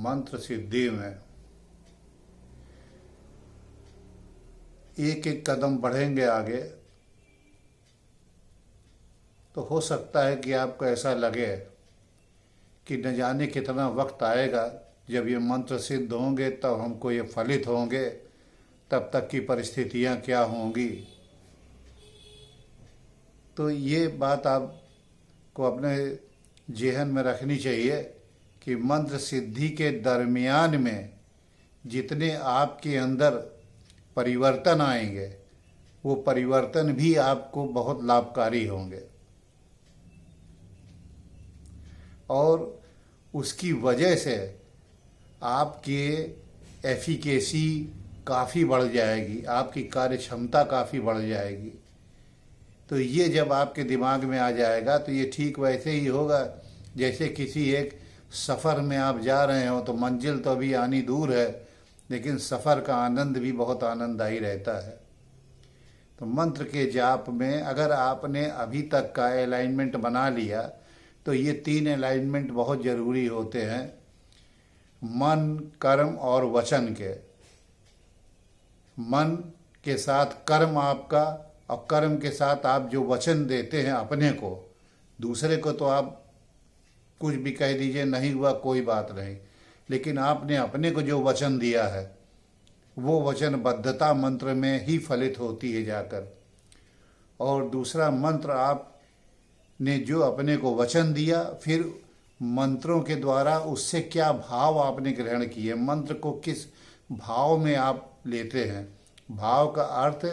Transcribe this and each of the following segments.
मंत्र सिद्धि में एक एक कदम बढ़ेंगे आगे तो हो सकता है कि आपको ऐसा लगे कि न जाने कितना वक्त आएगा जब ये मंत्र सिद्ध होंगे, तब हमको ये फलित होंगे, तब तक की परिस्थितियां क्या होंगी। तो ये बात आपको अपने जेहन में रखनी चाहिए कि मंत्र सिद्धि के दरमियान में जितने आपके अंदर परिवर्तन आएंगे वो परिवर्तन भी आपको बहुत लाभकारी होंगे और उसकी वजह से आपके एफिकेसी काफ़ी बढ़ जाएगी, आपकी कार्य क्षमता काफ़ी बढ़ जाएगी। तो ये जब आपके दिमाग में आ जाएगा तो ये ठीक वैसे ही होगा जैसे किसी एक सफ़र में आप जा रहे हो तो मंजिल तो अभी आनी दूर है, लेकिन सफ़र का आनंद भी बहुत आनंददायी रहता है। तो मंत्र के जाप में अगर आपने अभी तक का अलाइनमेंट बना लिया तो ये 3 अलाइनमेंट बहुत ज़रूरी होते हैं, मन, कर्म और वचन के। मन के साथ कर्म आपका, और कर्म के साथ आप जो वचन देते हैं अपने को, दूसरे को तो आप कुछ भी कह दीजिए, नहीं हुआ कोई बात नहीं, लेकिन आपने अपने को जो वचन दिया है वो वचनबद्धता मंत्र में ही फलित होती है जाकर। और दूसरा मंत्र आपने जो अपने को वचन दिया, फिर मंत्रों के द्वारा उससे क्या भाव आपने ग्रहण किए, मंत्र को किस भाव में आप लेते हैं, भाव का अर्थ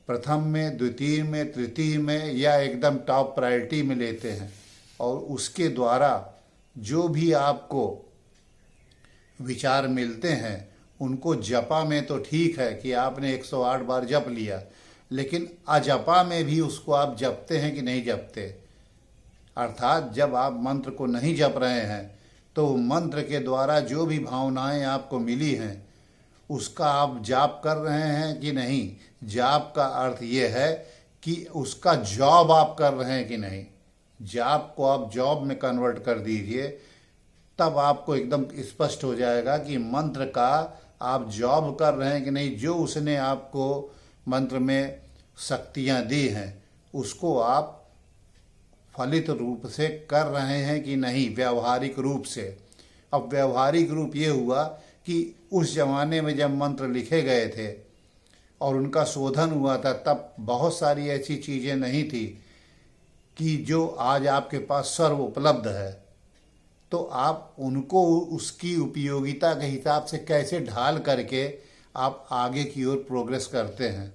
प्रथम में, द्वितीय में, तृतीय में या एकदम टॉप प्रायोरिटी में लेते हैं, और उसके द्वारा जो भी आपको विचार मिलते हैं उनको जपा में तो ठीक है कि आपने 108 बार जप लिया, लेकिन अजपा में भी उसको आप जपते हैं कि नहीं जपते। अर्थात जब आप मंत्र को नहीं जप रहे हैं तो मंत्र के द्वारा जो भी भावनाएं आपको मिली हैं उसका आप जाप कर रहे हैं कि नहीं। जाप का अर्थ ये है कि उसका जॉब आप कर रहे हैं कि नहीं। जाप को आप जॉब में कन्वर्ट कर दीजिए, तब आपको एकदम स्पष्ट हो जाएगा कि मंत्र का आप जॉब कर रहे हैं कि नहीं। जो उसने आपको मंत्र में शक्तियां दी हैं उसको आप फलित रूप से कर रहे हैं कि नहीं, व्यावहारिक रूप से। अब व्यावहारिक रूप ये हुआ कि उस जमाने में जब मंत्र लिखे गए थे और उनका शोधन हुआ था तब बहुत सारी ऐसी चीज़ें नहीं थी कि जो आज आपके पास सर्व उपलब्ध है। तो आप उनको उसकी उपयोगिता के हिसाब से कैसे ढाल करके आप आगे की ओर प्रोग्रेस करते हैं।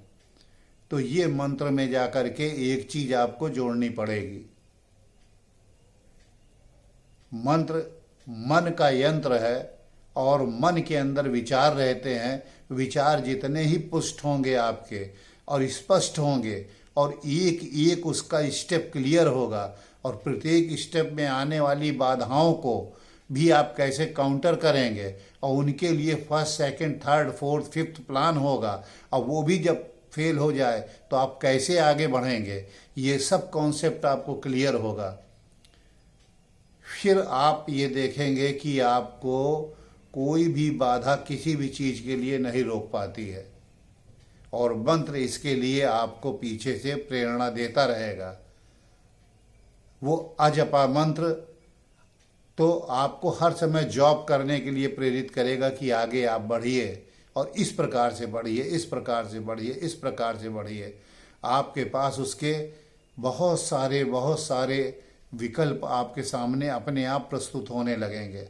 तो ये मंत्र में जा कर के एक चीज़ आपको जोड़नी पड़ेगी। मंत्र मन का यंत्र है और मन के अंदर विचार रहते हैं। विचार जितने ही पुष्ट होंगे आपके और स्पष्ट होंगे और एक एक उसका स्टेप क्लियर होगा, और प्रत्येक स्टेप में आने वाली बाधाओं को भी आप कैसे काउंटर करेंगे और उनके लिए first, second, third, fourth, fifth plan होगा, और वो भी जब फेल हो जाए तो आप कैसे आगे बढ़ेंगे, ये सब कॉन्सेप्ट आपको क्लियर होगा। फिर आप ये देखेंगे कि आपको कोई भी बाधा किसी भी चीज़ के लिए नहीं रोक पाती है, और मंत्र इसके लिए आपको पीछे से प्रेरणा देता रहेगा। वो अजपा मंत्र तो आपको हर समय जॉब करने के लिए प्रेरित करेगा कि आगे आप बढ़िए, और इस प्रकार से बढ़िए, इस प्रकार से बढ़िए, इस प्रकार से बढ़िए। आपके पास उसके बहुत सारे विकल्प आपके सामने अपने आप प्रस्तुत होने लगेंगे।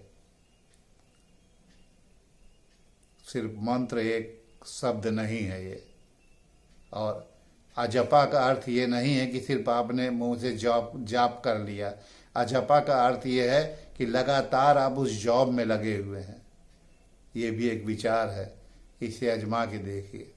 सिर्फ मंत्र एक शब्द नहीं है ये। और अजपा का अर्थ ये नहीं है कि सिर्फ आपने मुंह से जाप कर लिया। अजपा का अर्थ ये है कि लगातार आप उस जॉब में लगे हुए हैं। ये भी एक विचार है, इसे आजमा के देखिए।